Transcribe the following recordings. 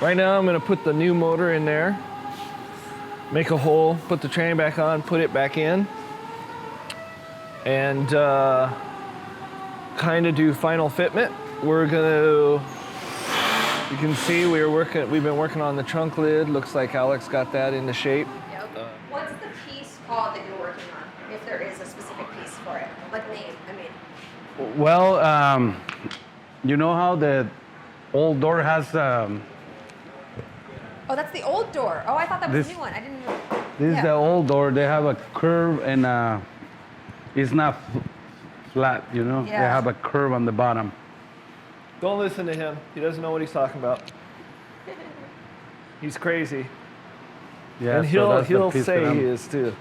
Right now I'm gonna put the new motor in there, make a hole, put the train back on, put it back in, and kind of do final fitment. We're gonna, you can see we've been working on the trunk lid. Looks like Alex got that into shape. Yep. What's the piece called that you're working on? If there is a specific piece for it, like name, I mean. Well, you know how the old door has. Oh, that's the old door. Oh, I thought that was the new one. I didn't know. This is the old door. They have a curve and it's not flat, you know? Yeah. They have a curve on the bottom. Don't listen to him. He doesn't know what he's talking about. He's crazy. Yeah, And he'll say he is too.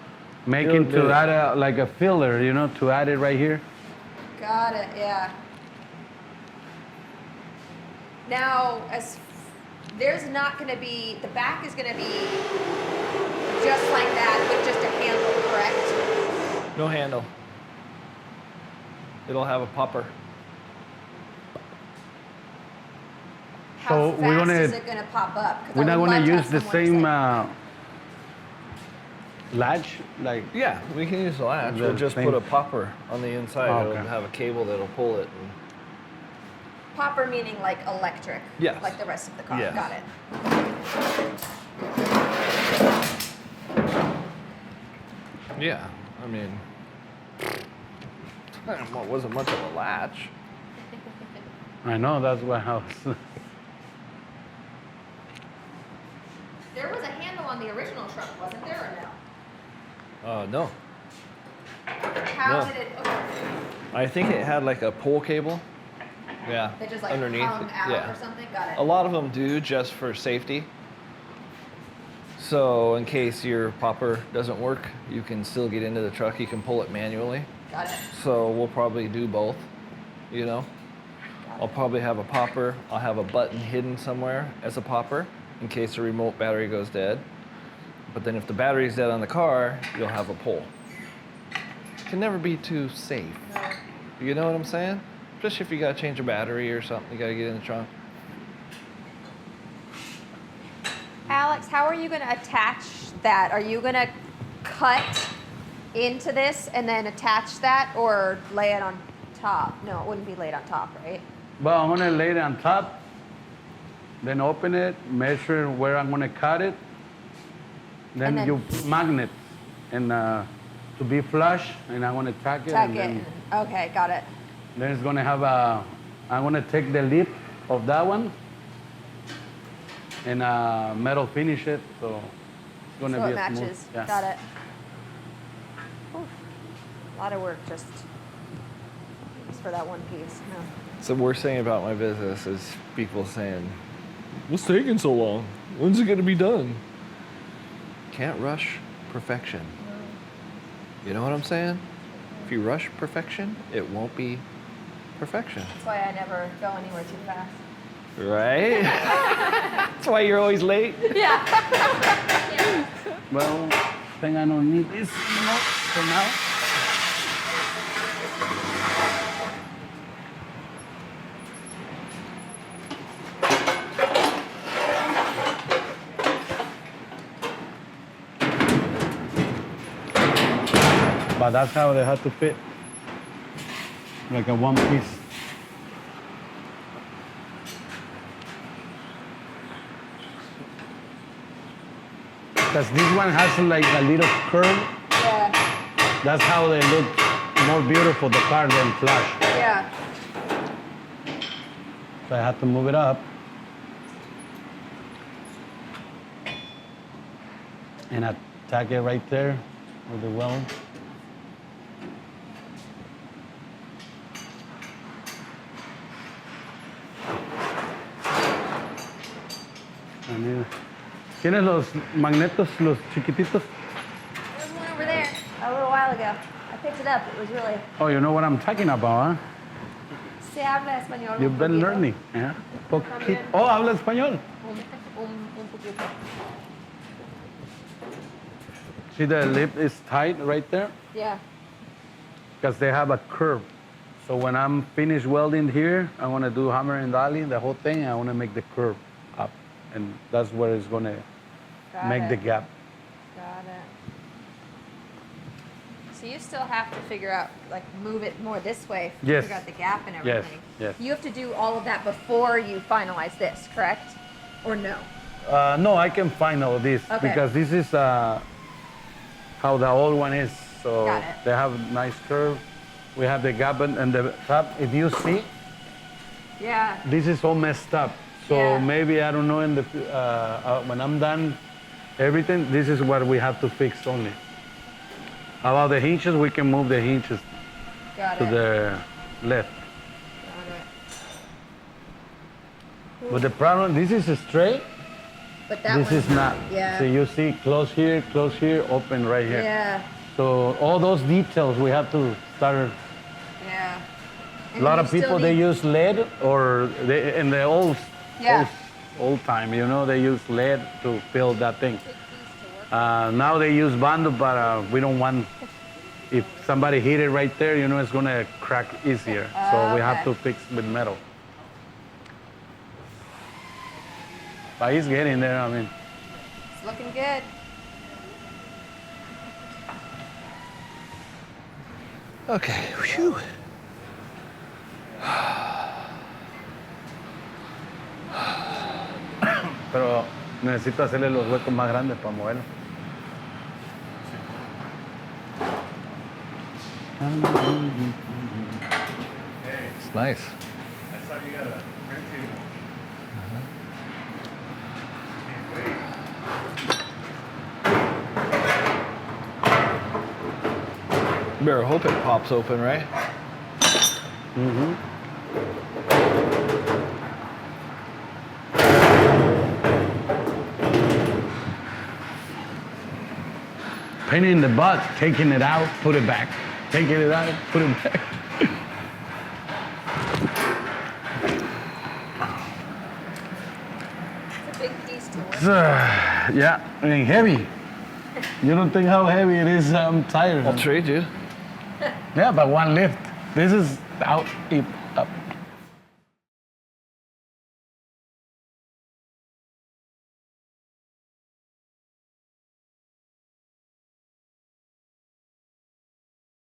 Making to add like a filler, you know, to add it right here. Got it, yeah. Now, there's not going to be, the back is going to be just like that with just a handle, correct? No handle. It'll have a popper. How fast is it going to pop up? We're not going to use the same latch, like. Yeah, we can use the latch. We'll just put a popper on the inside. Oh, okay. It'll have a cable that'll pull it. And... Popper meaning like electric. Yes. Like the rest of the car. Yes. Got it. Yeah, I mean, it wasn't much of a latch. I know, that's what I was. There was a handle on the original truck, wasn't there, or no? No. How No. did it? Okay. I think it had like a pull cable. Yeah. They just like underneath hung it. out Yeah. or something. Got it. A lot of them do just for safety. So in case your popper doesn't work, you can still get into the truck. You can pull it manually. Got it. So we'll probably do both, you know. I'll probably have a popper. I'll have a button hidden somewhere as a popper in case the remote battery goes dead. But then if the battery's dead on the car, you'll have a pull. Can never be too safe. No. You know what I'm saying? Especially if you gotta change a battery or something, you gotta get in the trunk. Alex, how are you going to attach that? Are you going to cut into this and then attach that, or lay it on top? No, it wouldn't be laid on top, right? Well, I'm gonna lay it on top, then open it, measure where I'm gonna cut it, then you magnet and to be flush, and I want to tack it. Tack and it. then, Okay, got it. then it's gonna have a. I'm gonna take the lip of that one and metal finish it, so it's gonna So be it a matches. smooth. Yeah. Got it. Oof. A lot of work just for that one piece. No. So the worst thing about my business is people saying, "What's taking so long? When's it gonna be done?" Can't rush perfection. You know what I'm saying? If you rush perfection, it won't be perfection. That's why I never go anywhere too fast. Right? That's why you're always late. Yeah. Well, I think I don't need this anymore for now. But that's how they had to fit, like a one piece. Because this one has like a little curve. Yeah. That's how they look more beautiful, the car, than flush. Yeah. So I had to move it up. And attack it right there with the weld. ¿Tienes los magnetos, los chiquititos? There's one over there a little while ago. I picked it up. It was really... Oh, you know what I'm talking about, huh? Se habla español. You've been learning, yeah? Oh, habla español. Un poquito. See, the lip is tight right there Yeah. because they have a curve. So when I'm finished welding here, I want to do hammer and dolly, the whole thing. I want to make the curve up. and that's where it's gonna Got make it. the gap. Got it. So you still have to figure out, like, move it more this way, Yes. figure out the gap and Yes, everything. yes. You have to do all of that before you finalize this, correct? Or no? No, I can find all this Okay. because this is how the old one is. So Got it. they have nice curve. We have the gap and the top. If you see, Yeah. this is all messed up. So Yeah. maybe I don't know in the when I'm done, everything. This is what we have to fix only. About the hinges, we can move the hinges Got to it. the left. Got it. But the problem, this is straight. But that This one's is not. Yeah. So you see, close here, open right here. Yeah. So all those details we have to start. Yeah. A lot of people they use lead or they, in the Yeah. old time, you know, they use lead to fill that thing. Now they use bando, but we don't want. If somebody hit it right there, you know, it's gonna crack easier. So we have Okay. to fix with metal. But he's getting there. I mean, It's looking good. Okay. Whew. pero necesito hacerle los huecos más grandes para moverlo. It's nice. I saw you got a print table. Better hope it pops open, right? Painting in the butt, taking it out, put it back. Taking it out, put it back. It's a big piece to work. Yeah, I mean heavy. You don't think how heavy it is? I'm tired. I'll trade you. Yeah, but one lift. This is out, up.